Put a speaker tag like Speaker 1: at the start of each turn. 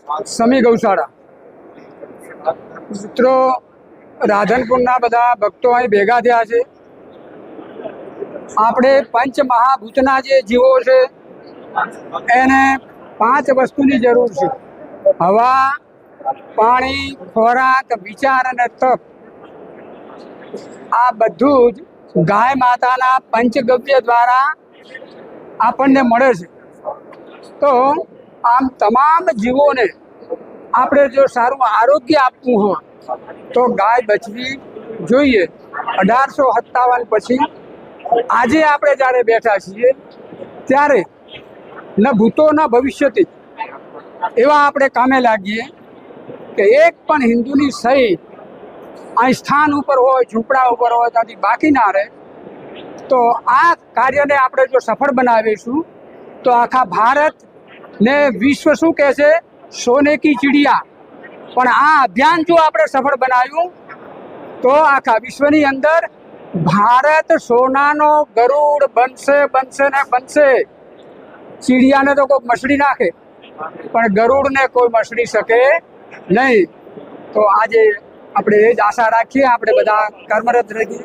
Speaker 1: સમી ગૌશાળા મિત્રો, રાધનપુરના બધા ભક્તો અહીં ભેગા થયા છે। આપણે પંચ મહાભૂતના જે જીવો છે એને 5 વસ્તુની જરૂર છે: હવા, પાણી, ખોરાક, વિચાર અને તપ। આ બધું જ ગાય માતાના પંચગવ્ય દ્વારા આપણને મળે છે। તો આમ તમામ જીવોને આપણે જો સારું આરોગ્ય આપવું હોય તો ગાય બચવી જોઈએ। 1857 પછી આજે આપણે જ્યારે બેઠા છીએ ત્યારે ન ભૂતો ન ભવિષ્યથી એવા આપણે કામે લાગીએ કે એક પણ હિન્દુની સહી અહીં સ્થાન ઉપર હોય, ઝૂંપડા ઉપર હોય, ત્યાંથી બાકી ના રહે। તો આ કાર્યને આપણે જો સફળ બનાવીશું તો આખા ભારત ને વિશ્વ શું કહે છે? સોને કી ચિડિયા। પણ આ અભિયાન જો આપણે સફળ બનાવ્યું તો આખા વિશ્વની અંદર ભારત સોનાનો ગરુડ બનશે ને બનશે। ચીડિયાને તો કોઈ મસળી નાખે પણ ગરુડને કોઈ મસળી શકે નહીં। તો આજે આપણે એ જ આશા રાખીએ, આપણે બધા કર્મરત રહીએ।